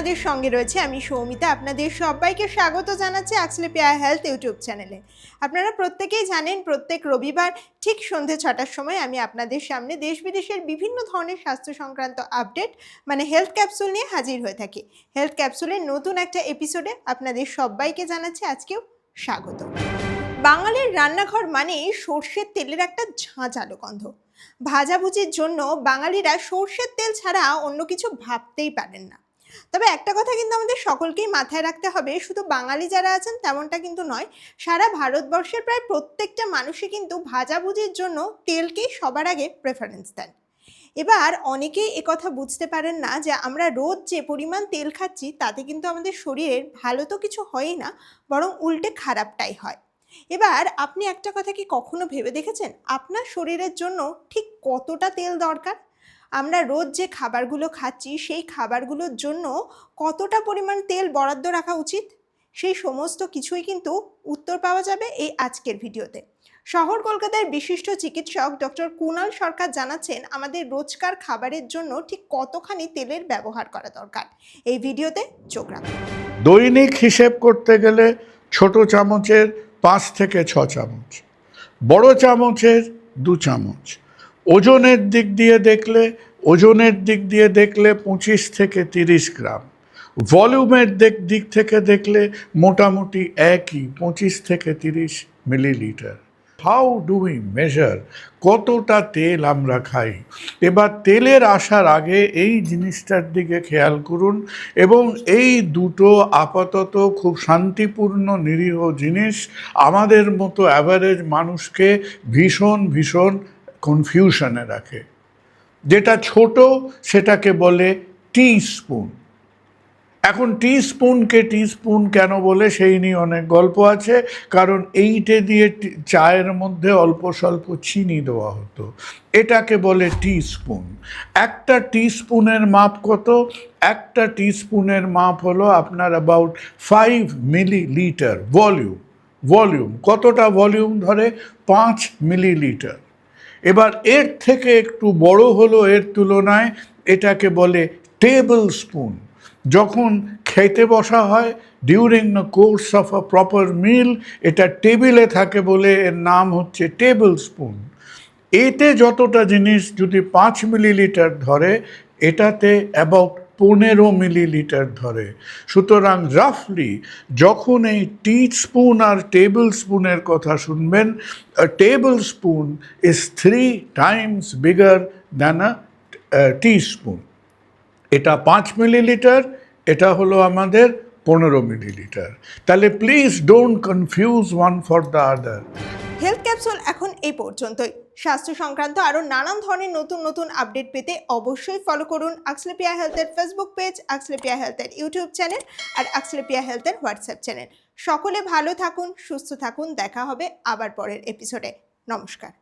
আপনাদের সঙ্গে রয়েছে আমি সৌমিতা। আপনাদের সবাইকে স্বাগত জানাচ্ছি আক্সলেপিয়া হেলথ ইউটিউব চ্যানেলে। আপনারা প্রত্যেকেই জানেন প্রত্যেক রবিবার ঠিক সন্ধ্যে ৬টার সময় আমি আপনাদের সামনে দেশ বিদেশের বিভিন্ন ধরনের স্বাস্থ্য সংক্রান্ত আপডেট মানে হেলথ ক্যাপসুল নিয়ে হাজির হয়ে থাকি। হেলথ ক্যাপসুলের নতুন একটা এপিসোডে আপনাদের সবাইকে জানাচ্ছি আজকেও স্বাগত। বাঙালির রান্নাঘর মানেই সর্ষের তেলের একটা ঝাঁঝালো গন্ধ। ভাজাভুজির জন্য বাঙালিরা সর্ষের তেল ছাড়া অন্য কিছু ভাবতেই পারেন না। তবে একটা কথা কিন্তু আমাদের সকলকেই মাথায় রাখতে হবে, শুধু বাঙালি যারা আছেন তেমনটা কিন্তু নয়, সারা ভারতবর্ষের প্রায় প্রত্যেকটা মানুষই কিন্তু ভাজাভুজির জন্য তেলকেই সবার আগে প্রেফারেন্স দেন। এবার অনেকেই একথা বুঝতে পারেন না যে আমরা রোজ যে পরিমাণ তেল খাচ্ছি তাতে কিন্তু আমাদের শরীরের ভালো তো কিছু হয়ই না, বরং উল্টে খারাপটাই হয়। এবার আপনি একটা কথা কি কখনো ভেবে দেখেছেন আপনার শরীরের জন্য ঠিক কতটা তেল দরকার? আমরা রোজ যে খাবারগুলো খাচ্ছি সেই খাবারগুলোর জন্য কতটা পরিমাণ তেল বরাদ্দ রাখা উচিত? সেই সমস্ত কিছুই কিন্তু উত্তর পাওয়া যাবে এই আজকের ভিডিওতে। শহর কলকাতার বিশিষ্ট চিকিৎসক ডক্টর কুণাল সরকার জানাচ্ছেন আমাদের রোজকার খাবারের জন্য ঠিক কতখানি তেলের ব্যবহার করা দরকার। এই ভিডিওতে চোখ রাখুন। দৈনিক হিসেব করতে গেলে ছোট চামচের 5 থেকে 6 চামচ, বড় চামচের 2 চামচ, ওজনের দিক দিয়ে দেখলে 25 থেকে 30 গ্রাম, ভলিউমের দিক থেকে দেখলে মোটামুটি একই 25 থেকে 30 millilitre. How do we measure কতটা তেল আমরা খাই? এবার তেলের আসার আগে এই জিনিসটার দিকে খেয়াল করুন, এবং এই দুটো আপাতত খুব শান্তিপূর্ণ নিরীহ জিনিস আমাদের মতো অ্যাভারেজ মানুষকে ভীষণ ভীষণ কনফিউশনে রাখে। যেটা ছোট সেটাকে বলে টিস্পুন। এখন টিস্পুনকে টিস্পুন কেন বলে সেই নিয়ে অনেক গল্প আছে, কারণ এইটে দিয়ে চায়ের মধ্যে অল্প স্বল্প চিনি দেওয়া হতো, এটাকে বলে টিস্পুন। একটা টিস্পুনের মাপ কত? একটা টিস্পুনের মাপ হলো আপনার অ্যাবাউট 5 মিলিলিটার ভলিউম। কতটা ভলিউম ধরে? 5 মিলিলিটার। এবার এর থেকে একটু বড় হলো এর তুলনায়, এটাকে বলে টেবিল স্পুন। যখন খেতে বসা হয় during the course of a proper meal, এটা টেবিলে থাকে বলে এর নাম হচ্ছে টেবিল স্পুন। এতে যতটা জিনিস যদি 5 মিলিলিটার ধরে, এটাতে অ্যাবাউট 15 মিলিলিটার ধরে। সুতরাং রাফলি যখন এই টিস্পুন আর টেবিল স্পুনের কথা শুনবেন, table spoon is 3 times bigger than a teaspoon. এটা 5 মিলিলিটার, এটা হলো আমাদের 15 মিলিলিটার। তাহলে please don't confuse one for the other. Health capsule এখন এই পর্যন্তই। স্বাস্থ্য সংক্রান্ত আরও নানান ধরনের নতুন আপডেট পেতে অবশ্যই ফলো করুন আক্সলেপিয়া হেলথের ফেসবুক পেজ, আক্সলেপিয়া হেলথের ইউটিউব চ্যানেল আর আক্সলেপিয়া হেলথের হোয়াটসঅ্যাপ চ্যানেল। সকলে ভালো থাকুন, সুস্থ থাকুন। দেখা হবে আবার পরের এপিসোডে। নমস্কার।